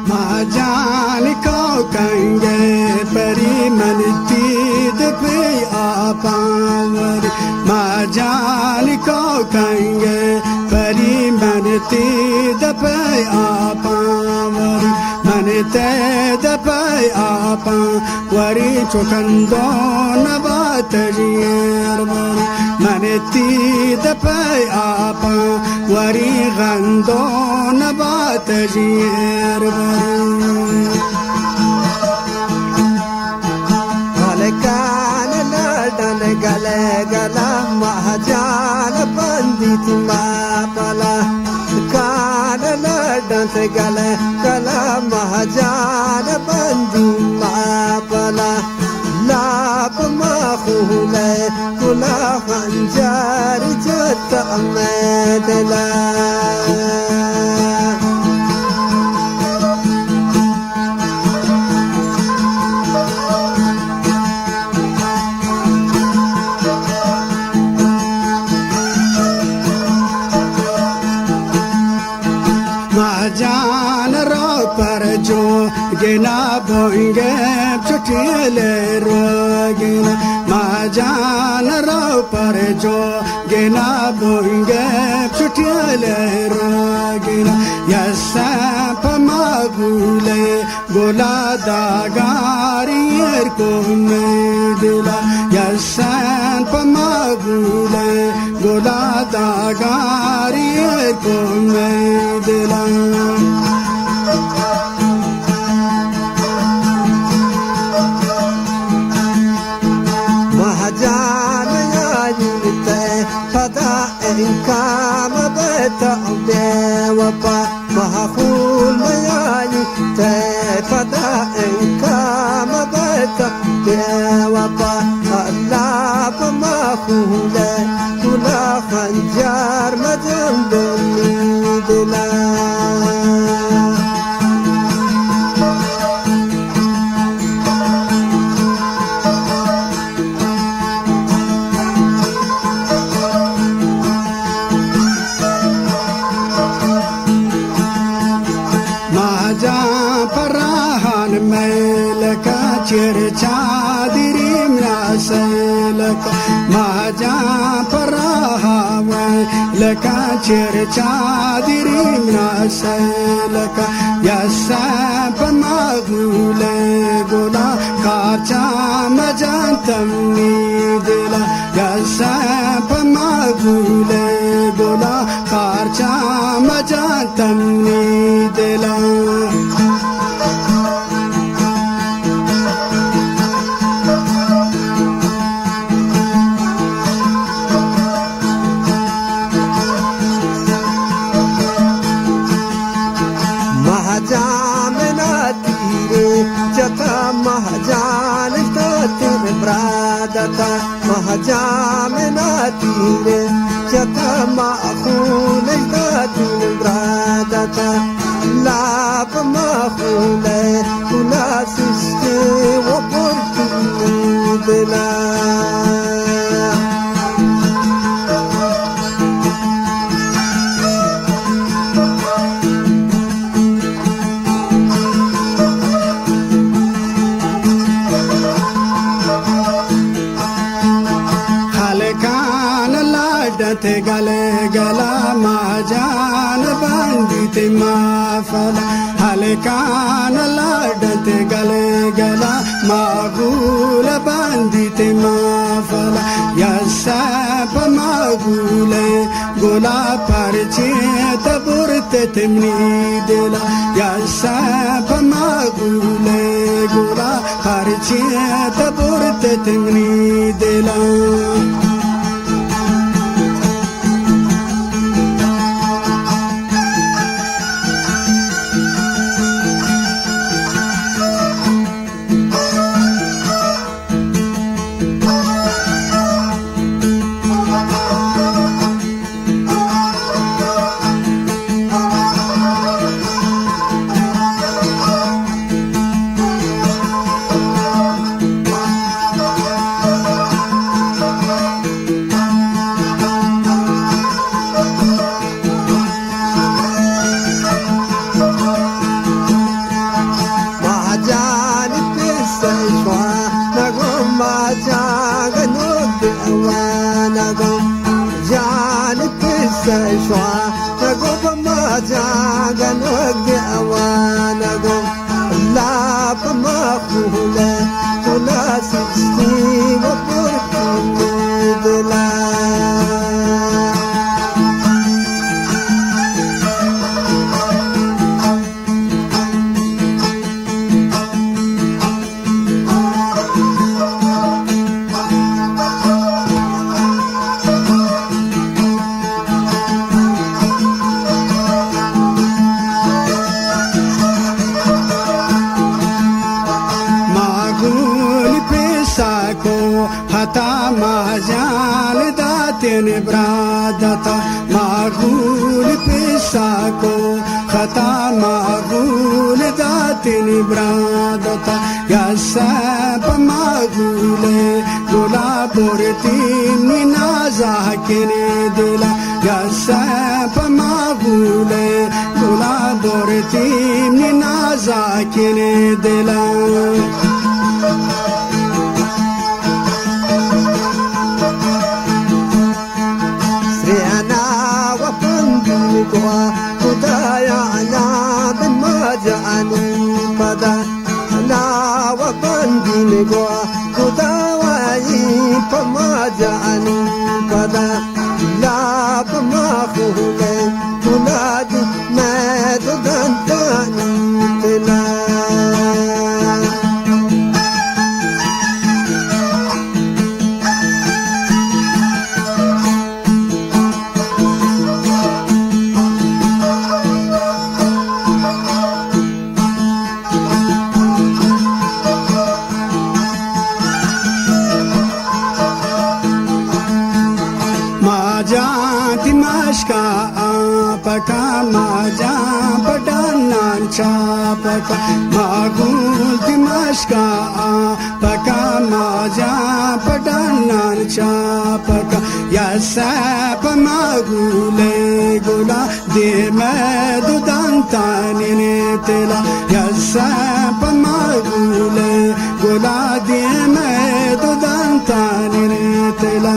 महाजान को कंगे परी मनती दपे आपावर महाजान को कंगे परी मनती दपे आपावर मनते दपे आपा वरी चुकंदो नबात जियर मनती दपे आपा वरी गंदो नबात जियर Alkan ladan gale gala mahajan pandit mapala kan ladan gale gala mahajan pandit mapala lap makhule kula khanjar jat amadla महाजान रो पर जो गिना भोंगे चुटिले रोगिना महाजान रो पर जो गिना भोंगे चुटिले रोगिना यसा पमागुले गोला दागारी को दिला यसा पमागुले गोला दागारी को दिला Mahajan yayinte pada inkam beta dewapa mahakul yayinte pada inkam beta dewapa Allah pamahule kula khanjar majanduni dila Parahan melaka chircha dirim naselaka maja parahan melaka chircha dirim naselaka yasa pamagule gola kacha majantam nidla yasa pamagule gola kacha majantam nidla Mahajan tatin bradata mahajamena tire jata makhul tatin bradata lap makhule kula siste wo portu dela te gale gala majan bandit mafala halkan ladate gale gala magul bandit mafala yasa magule gola parche taburte temni dela yasa magule gola parche taburte temni dela تشوا نقوم ما جاء نوقف أوانقوم لا بما خوله ولا سجتي وبركي مدلا hata mahjal datin bradata magul pisako hata magul datin bradata ya sab magule gola portin nazakine dila ya sab magule gola portin nazakine dila خدايا أنا بما جاني فدا أنا وبندي نقوى خداوي بما جاني فدا لا بما خولي تنادي ما تدنتني تلا Dimashka apaka maja padanan chapaka magul Dimashka apaka maja padanan chapaka yasap magule gula demedu dantani netela yasap magule gula demedu dantani netela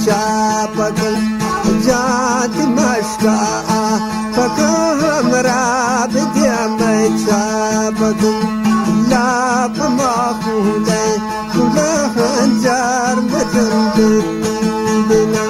شابكل جات مشكا فكهم رابط يا شابكل لا بما خولي كلها انجار مجن بنا